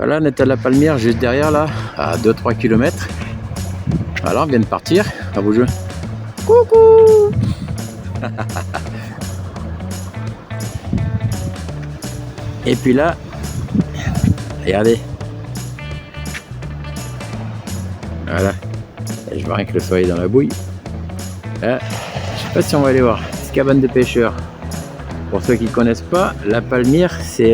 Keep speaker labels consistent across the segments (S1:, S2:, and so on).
S1: Voilà, on est à la Palmière, juste derrière là, à 2-3 km. Voilà, on vient de partir. À vous jouer. Coucou. Et puis là, regardez. Voilà. Et je vois rien que le soleil dans la bouille. Là, je sais pas si on va aller voir. C'est cabane de pêcheurs. Pour ceux qui ne connaissent pas, la Palmière, c'est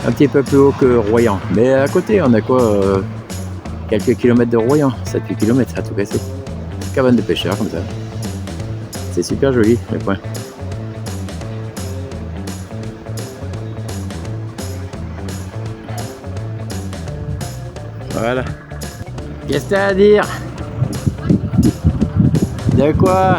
S1: un petit peu plus haut que Royan. Mais à côté, on a quoi quelques kilomètres de Royan. 7-8 km à tout casser. Cabane de pêcheurs comme ça. C'est super joli, les points. Voilà. Qu'est-ce que t'as à dire? De quoi?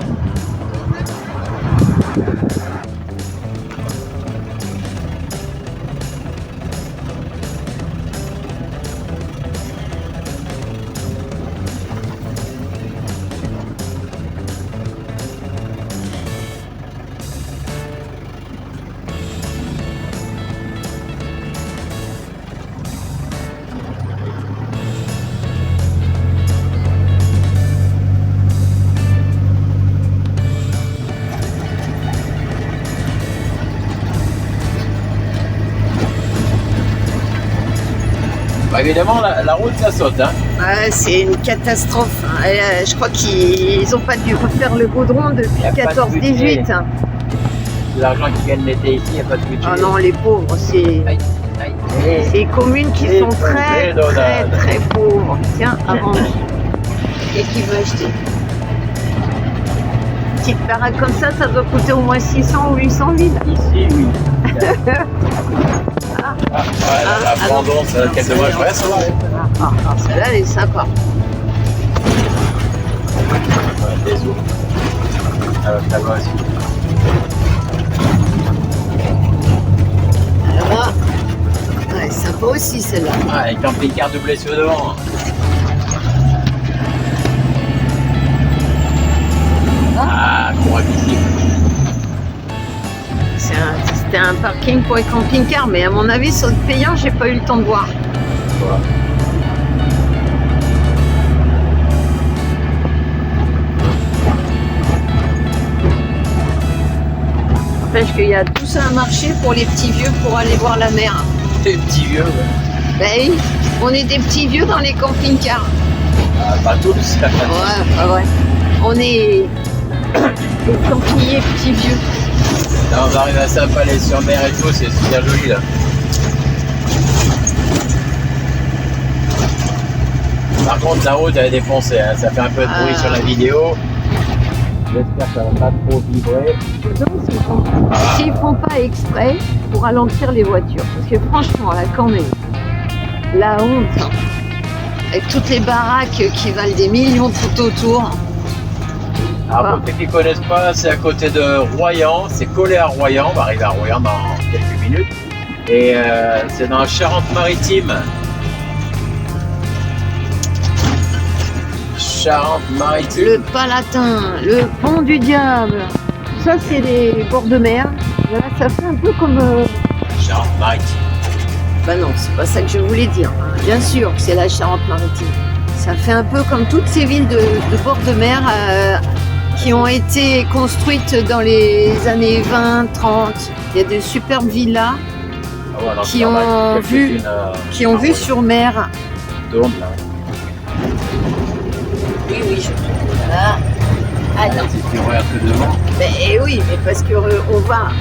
S1: Bah évidemment, la route, ça saute. Hein.
S2: Ouais, c'est une catastrophe. Hein. Et, je crois qu'ils n'ont pas dû refaire le goudron depuis 14-18. Hein.
S1: L'argent qu'ils viennent mettre ici, il n'y a pas de budget.
S2: Ah non, les pauvres, c'est les communes qui sont très pauvres. Tiens, avant. Qu'est-ce qu'il veut acheter? Une petite baraque comme ça doit coûter au moins 600 ou 800 000.
S1: Ici, oui. L'abandon, c'est quel dommage. Ouais, ça va.
S2: Celle-là, elle est sympa.
S1: Des eaux. Là-bas aussi.
S2: Là-bas. Ouais, sympa aussi, celle-là.
S1: Ah, avec un camping-car doublé sur devant. Ah, courage ici.
S2: C'était un parking pour les camping-cars, mais à mon avis, sur le payant, j'ai pas eu le temps de voir.
S1: Voilà.
S2: N'empêche qu'il y a tout ça un marché pour les petits vieux pour aller voir la mer.
S1: Des petits vieux, ouais.
S2: Ben oui, on est des petits vieux dans les camping-cars.
S1: Ah, pas tous.
S2: Ouais, ouais. On est des campiniers petits vieux.
S1: Là, on arrive à Saint-Palais-sur-Mer et tout, c'est super joli là. Par contre, la route elle est défoncée, hein. Ça fait un peu de bruit sur la vidéo. J'espère que ça va pas trop vibrer.
S2: S'ils font pas exprès pour ralentir les voitures, parce que franchement, là, quand même, la honte, hein. Avec toutes les baraques qui valent des millions tout autour.
S1: Alors pour ceux qui ne connaissent pas, c'est à côté de Royan, c'est collé à Royan, on va arriver à Royan dans quelques minutes. Et c'est dans la Charente-Maritime. Charente-Maritime.
S2: Le Palatin, le Pont du Diable, ça c'est les bords de mer. Voilà, ça fait un peu comme...
S1: Charente-Maritime.
S2: Bah non, c'est pas ça que je voulais dire. Hein. Bien sûr que c'est la Charente-Maritime. Ça fait un peu comme toutes ces villes de bord de mer qui ont été construites dans les années 20, 30. Il y a de superbes villas qui ont vu sur mer.
S1: Tourne là.
S2: Oui, je trouve. Voilà. Attends.
S1: Si tu regardes que devant.
S2: Mais oui, mais parce que on va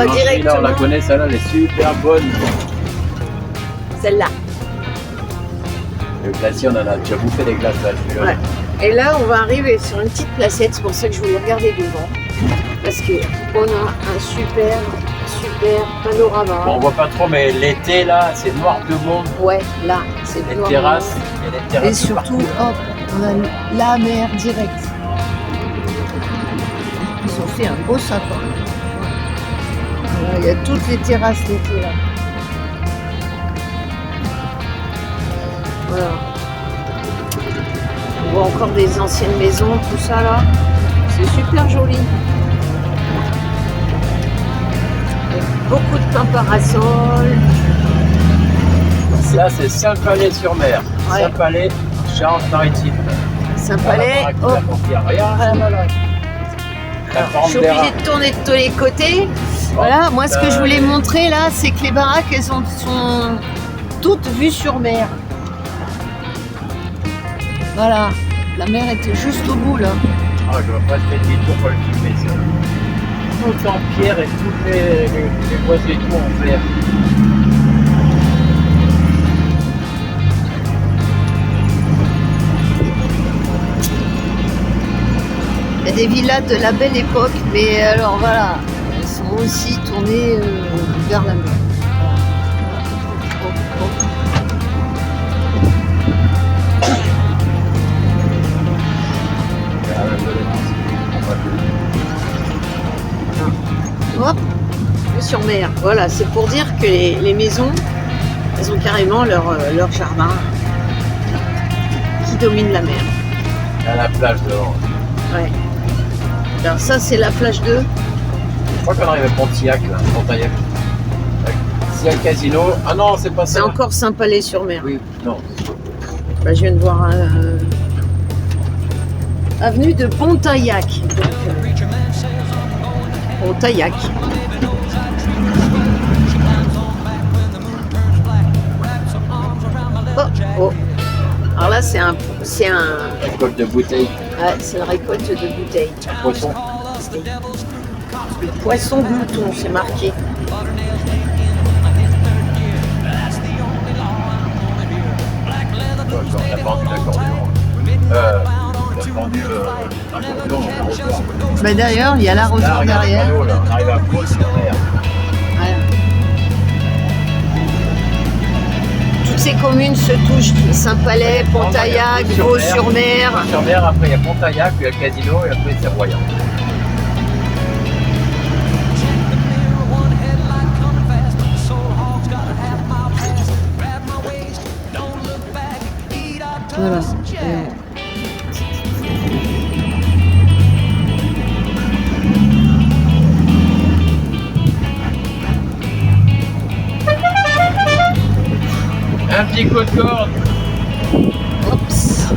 S2: directement.
S1: Là, on la connaît, celle-là, elle est super bonne.
S2: Celle-là.
S1: Le glacier, on en a déjà bouffé des glaces là.
S2: Ouais. Et là, on va arriver sur une petite placette, c'est pour ça que je voulais regarder devant. Parce qu'on a un super panorama.
S1: Bon, on voit pas trop, mais l'été là, c'est noir de monde.
S2: Ouais, là, c'est
S1: Les
S2: noir.
S1: terrasses, il y a des terrasses.
S2: Et surtout, hop, on a la mer directe. Ils ont fait un beau sapin. Voilà, il y a toutes les terrasses l'été là. Voilà. On voit encore des anciennes maisons, tout ça là. C'est super joli. Beaucoup de pins parasols.
S1: Là, c'est Saint-Palais-sur-Mer.
S2: Ouais.
S1: Saint-Palais, Charente-Maritime.
S2: Saint-Palais,
S1: Ah,
S2: hop.
S1: voilà. La
S2: Alors,
S1: forme
S2: je suis
S1: des rats.
S2: obligée de tourner de tous les côtés. Voilà, moi ce que je voulais montrer là, c'est que les baraques, elles sont toutes vues sur mer. Voilà, la mer était juste au bout là.
S1: Ah, je vais pas te mettre des tours pour le filmer, ça. Tout en pierre et toutes les boîtes et tout en verre.
S2: Il y a des villas de la belle époque, mais alors voilà, elles sont aussi tournées vers la mer. Hop, hop. Hop, vue sur mer. Voilà, c'est pour dire que les maisons, elles ont carrément leur jardin qui domine la mer.
S1: À la plage dehors.
S2: Ouais. Alors ça, c'est la plage 2.
S1: Je crois qu'on arrive à Pontiac, là. Pontiac. S'il y a le casino. Ah non, c'est pas ça.
S2: C'est encore Saint-Palais-sur-Mer.
S1: Oui, non.
S2: Bah, je viens de voir avenue de Pontaillac. Pontaillac. Oh, oh. Alors là, c'est un
S1: Récolte de bouteilles.
S2: ouais, c'est une récolte de bouteilles.
S1: Poisson.
S2: Le poisson glouton, c'est marqué.
S1: On a vendu l'accordéon. On a vendu l'accordéon.
S2: Mais d'ailleurs, il y a la
S1: Là,
S2: retour
S1: regarde le
S2: derrière.
S1: panneau, là. On arrive à Pont-sur-Mer.
S2: Voilà. Toutes ces communes se touchent. Saint-Palais, Pontaillac, Vaux-sur-Mer.
S1: Sur-Mer, après il y a Pontaillac, puis il y a le casino, et après c'est Royan.
S2: Voilà.
S1: Un petit coup de corde.
S2: Oups.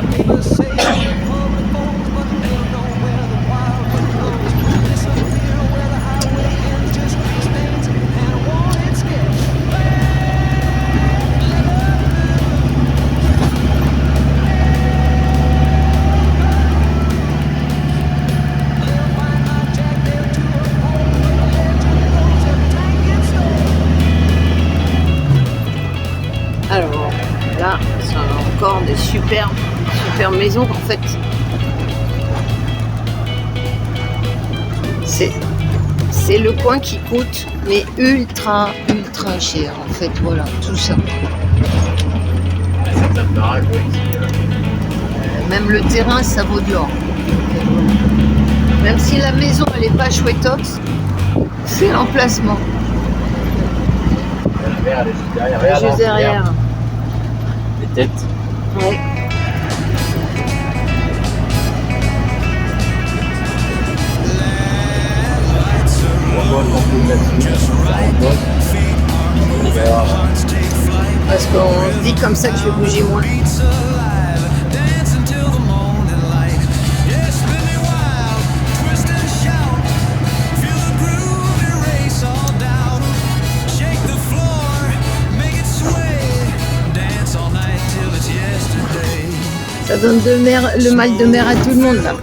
S2: Alors là, c'est encore des super maisons en fait. C'est le coin qui coûte, mais ultra cher en fait. Voilà, tout ça.
S1: Ça me paraît, oui.
S2: Même le terrain, ça vaut de l'or. Même si la maison elle est pas chouettox, c'est l'emplacement.
S1: La mer, elle est juste derrière.
S2: Juste
S1: Regarde,
S2: derrière.
S1: les têtes.
S2: Ouais.
S1: On va conclure là-dessus. On verra.
S2: Parce qu'on se dit comme ça que je vais bouger moins. Ça donne le mal de mer à tout le monde là.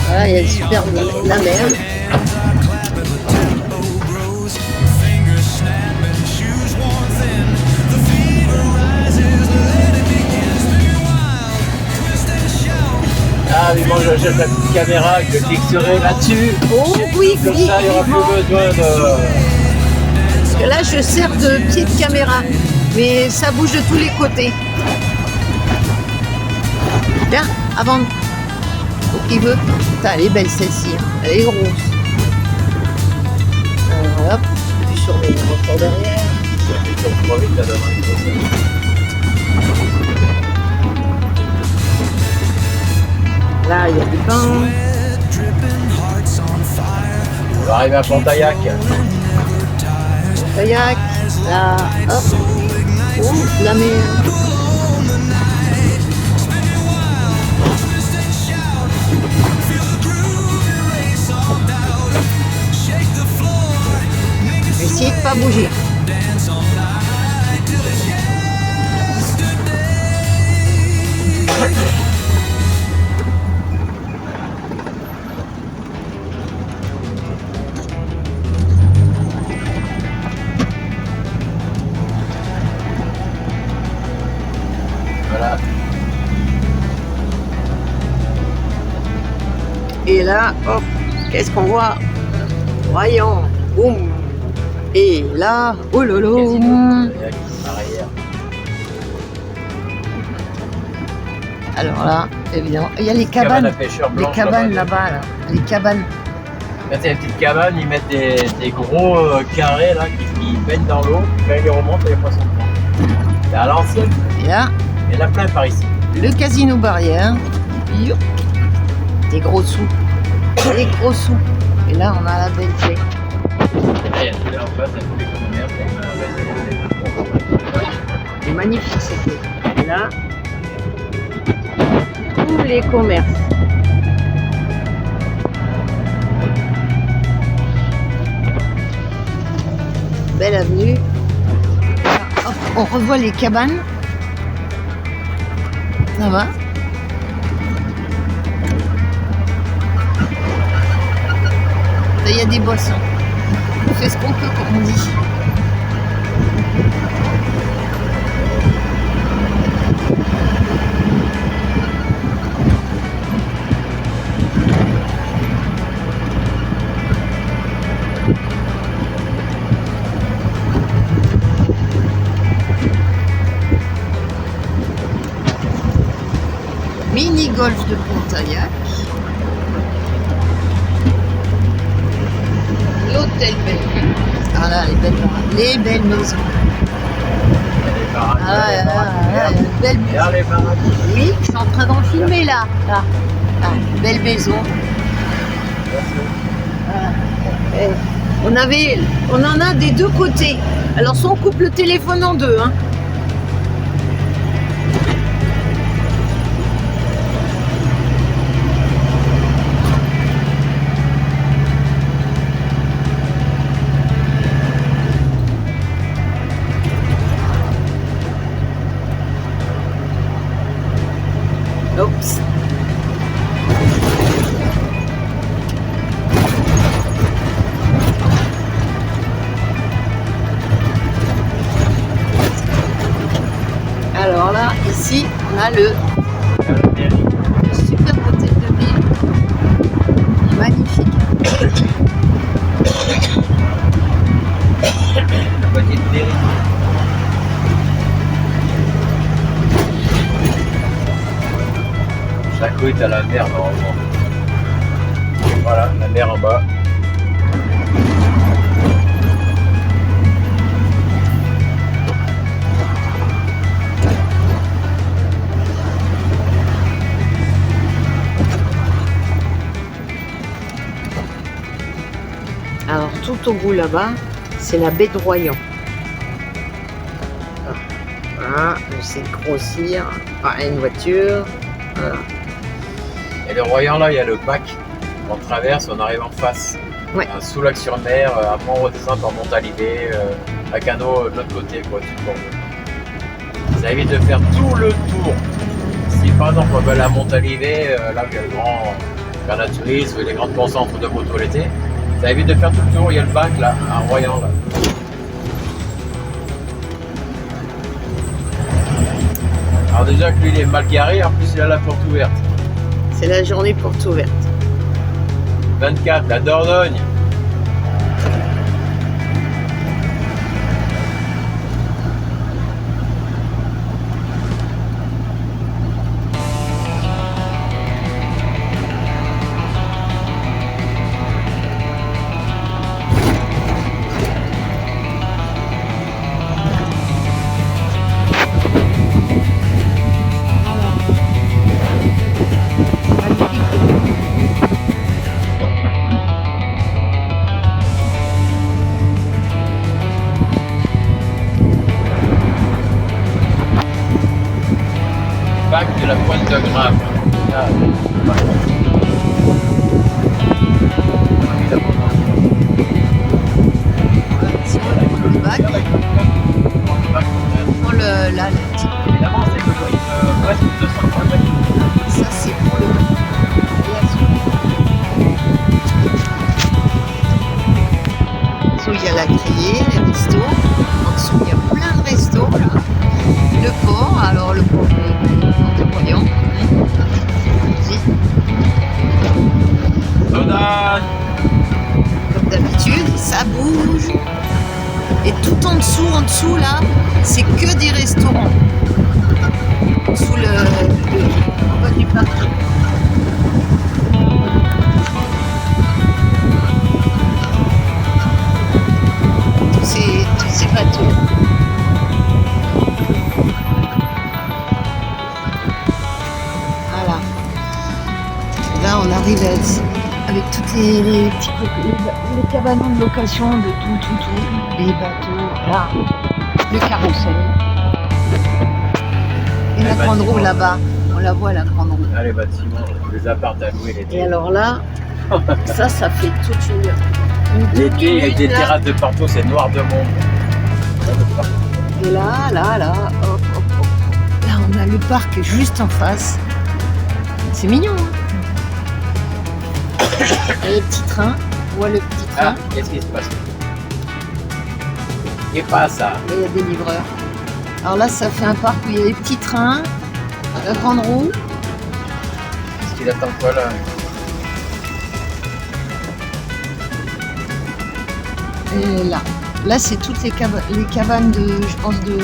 S2: Voilà, il y a super la mer.
S1: Ah, mais moi j'achète la petite caméra, je fixerai là-dessus.
S2: Oh oui,
S1: Comme
S2: oui,
S1: ça, il n'y aura
S2: vivement.
S1: plus besoin de.
S2: Parce que là, je sers de petite caméra, mais ça bouge de tous les côtés. Là, avant. Faut qu'il veut. Putain, elle est belle celle-ci. Hein. Elle est grosse. Alors, hop, puis sur les montants derrière.
S1: Trop vite, la donne.
S2: Là, il y a du pain.
S1: On va arriver à Pontaillac.
S2: Kayak. Là, hop. Oh, la mer. Essayez de pas bouger.
S1: Voilà.
S2: Et là, hop, qu'est-ce qu'on voit? Voyons, boum. Et là, oh lolo. Alors là, évidemment, il y a les cabanes.
S1: À pêcheurs
S2: Les
S1: blanches
S2: cabanes là-bas, là. Les cabanes.
S1: Là, c'est les petites cabanes, ils mettent des gros carrés là, qui baignent dans l'eau, puis là, ils les remontent et les poissons dedans. C'est à l'ancienne.
S2: Et là,
S1: Il y en a plein par ici.
S2: le casino barrière. Youp. Des gros sous. Des gros sous. Et là, on a la belle clé.
S1: Là, il y a tout là en face, il y a tous les commerces.
S2: C'est magnifique cette clé. Et là, tous les commerces. Belle avenue. Là, hop, on revoit les cabanes. Ça va. Là, il y a des boissons. On fait ce qu'on peut, comme on dit. Mini-golf de Pontagnac. L'hôtel Bellevue. Ah là, les belles maisons. Ah là, là, belle maison.
S1: Regarde les baraques.
S2: Oui, ils sont en train d'en filmer là. Là. Ah, belle maison. Voilà. Eh, on en a des deux côtés. Alors, si on coupe le téléphone en deux, hein. Oups. Alors là, ici, on a le super hôtel de ville. Magnifique.
S1: La petite mairie. Chaque rue, t'as la mer normalement. Voilà, la mer en bas.
S2: Alors tout au bout là-bas, c'est la baie de Royan. Voilà, on sait grossir. Ah, une voiture. Voilà.
S1: Et le Royan là, il y a le bac. On traverse, on arrive en face.
S2: Ouais.
S1: Sous Lac-sur-Mer, après on redescend par Montalivet, à Canot de l'autre côté, quoi, tout le bord. Ça évite de faire tout le tour. Si par exemple on va aller à Montalivet, là où il y a le grand naturisme, les grands concentres de moto l'été, ça évite de faire tout le tour. Il y a le bac là, à Royan là. Alors déjà que lui il est mal garé, en plus il a la porte ouverte.
S2: C'est la journée porte ouverte.
S1: 24, la Dordogne. bac de la Pointe de Grave. Là,
S2: C'est quoi le bac? Pour la lettre.
S1: évidemment, c'est presque 200 km.
S2: Ça, c'est pour le bac. En dessous, il y a la criée, les restos. En dessous, il y a plein de restos. Là. Le port, alors le port de Royan.
S1: Soda.
S2: Comme d'habitude, ça bouge. Et tout en dessous là, c'est que des restaurants. Sous le en bas du parking. Tous ces bateaux. Voilà. Là, on arrive avec toutes les petits les cabanons de location de tout, les bateaux, là, le carrousel. Et la grande roue là-bas, on la voit la grande roue.
S1: Là, les bâtiments, les apparts à louer l'été.
S2: Et alors là, ça fait toute une
S1: L'été, il y a des
S2: là.
S1: terrasses de partout, c'est noir de monde.
S2: Et là, hop. Là, on a le parc juste en face. C'est mignon, hein. Et le petit train, on voit le petit train.
S1: Ah, qu'est-ce qui se passe? Et pas ça.
S2: Là, il y a des livreurs. Alors là, ça fait un parc où il y a les petits trains, la grande roue.
S1: Qu'est-ce qu'il attend quoi là?
S2: Et là c'est toutes les cabanes de, je pense, de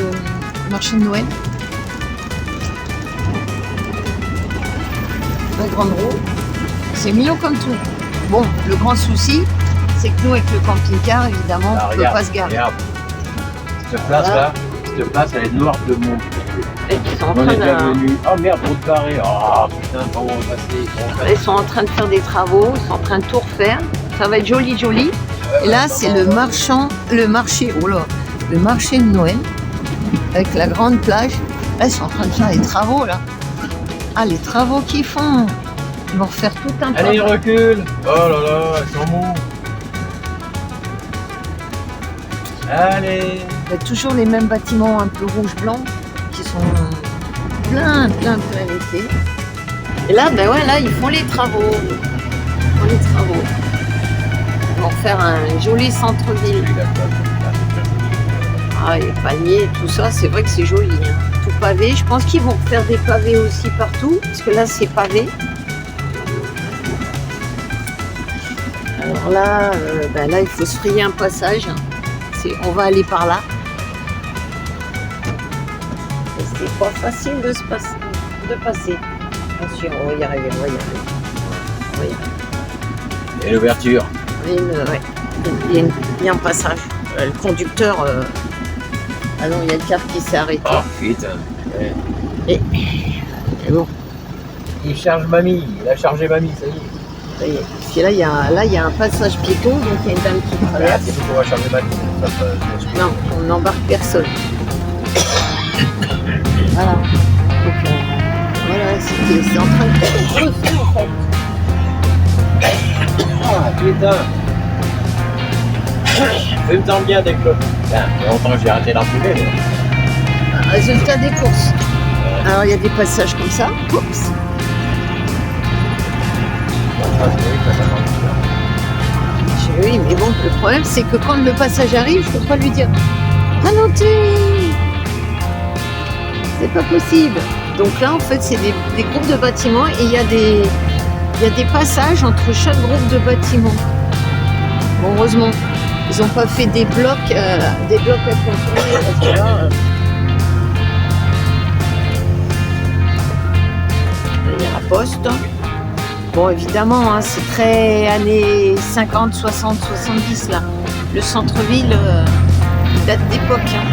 S2: marché de Noël. La grande roue. C'est mignon comme tout. Bon, le grand souci, c'est que nous, avec le camping-car, évidemment, on ne peut pas se garer.
S1: Regarde. Cette place
S2: Voilà.
S1: là, cette place elle est noire de monde.
S2: Et ils sont en
S1: On
S2: train
S1: est déjà
S2: de...
S1: venu. Oh merde, route barrée. Oh putain, comment on va passer?
S2: Ils sont en train de faire des travaux, ils sont en train de tout refaire. Ça va être joli. Et là, c'est le marché de Noël, avec la grande plage. Là, ils sont en train de faire les travaux, là. Ah, les travaux qu'ils font. Ils vont refaire tout un
S1: Allez,
S2: port.
S1: recule. Oh là là, ils sont mous. Allez.
S2: Il y a toujours les mêmes bâtiments un peu rouge-blanc qui sont plein l'été. Et là, ben ouais, là, ils font les travaux. Ils vont faire un joli centre-ville. Ah, les palmiers, tout ça, c'est vrai que c'est joli. Hein. Tout pavé. Je pense qu'ils vont faire des pavés aussi partout, parce que là, c'est pavé. Alors là, là, il faut se frayer un passage. On va aller par là. Et c'est pas facile de passer. Bien sûr, on va y arriver.
S1: Et l'ouverture.
S2: Il y a un passage. Le conducteur... Ah non, il y a le car qui s'est arrêté.
S1: Oh putain.
S2: Et bon,
S1: Il charge mamie. Il a chargé mamie, ça y est.
S2: ça y est. Parce que là, il y a un passage piéton, donc il y a une dame qui
S1: Ah,
S2: traverse.
S1: c'est pourquoi on va charger mamie.
S2: Non, on n'embarque personne. Voilà. Donc, voilà, c'est en train de refaire en fait.
S1: Ah putain. Fume-t'en bien des clopes. Putain, ça fait longtemps que j'ai arrêté d'en fumer.
S2: Résultat des courses. Alors il y a des passages comme ça. Oups. Oui, mais bon, le problème c'est que quand le passage arrive, je peux pas lui dire ralentis. C'est pas possible. Donc là, en fait, c'est des groupes de bâtiments et il y a des passages entre chaque groupe de bâtiments. Bon, heureusement, ils n'ont pas fait des blocs à contourner parce que là. Il y a la poste. Bon, évidemment, hein, c'est très années 50, 60, 70 là. Le centre-ville date d'époque. Hein.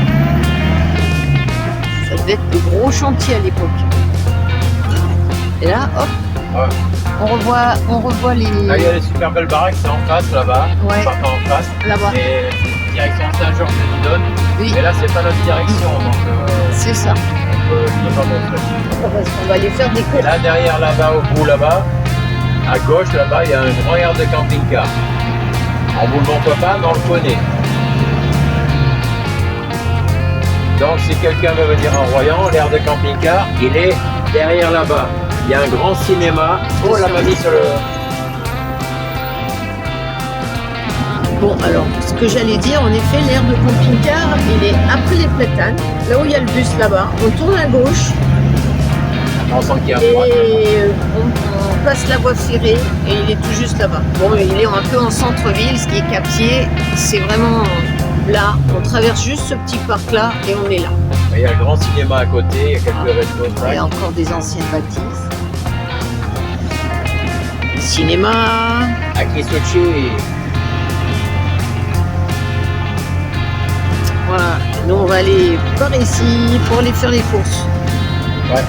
S2: Ça devait être de gros chantiers à l'époque. Et là, hop,
S1: Ouais.
S2: on revoit les.
S1: Là, il y a les super belles baraques, c'est en face là-bas.
S2: Ouais.
S1: En partant en face.
S2: Là-bas.
S1: Et direction Saint-Georges de Didonne.
S2: Oui,
S1: Mais là, c'est pas notre direction. Donc,
S2: c'est ça.
S1: peux pas montrer.
S2: Parce qu'on va aller faire des
S1: Et
S2: courses.
S1: là, derrière, là-bas, au bout, là-bas, à gauche, là-bas, il y a un grand aire de camping-car. On vous le montre pas, mais on le connaît. Donc, si quelqu'un veut venir en Royan, l'aire de camping-car, il est derrière là-bas. Il y a un grand cinéma. Oh, la mamie sur le...
S2: Bon, alors, ce que j'allais dire, en effet, l'aire de camping-car, il est après les platanes, là où il y a le bus là-bas. On tourne à gauche
S1: On sent qu'il y a
S2: et
S1: droite.
S2: on passe la voie ferrée et il est tout juste là-bas. Bon, il est un peu en centre-ville, ce qui est Capier. C'est vraiment là. On traverse juste ce petit parc-là et on est là.
S1: Il y a le grand cinéma à côté, il y a quelques restos.
S2: Il y a encore des anciennes bâtisses. Cinéma.
S1: À Kisuchi.
S2: Voilà. Nous, on va aller par ici pour aller faire les courses.
S1: Ouais.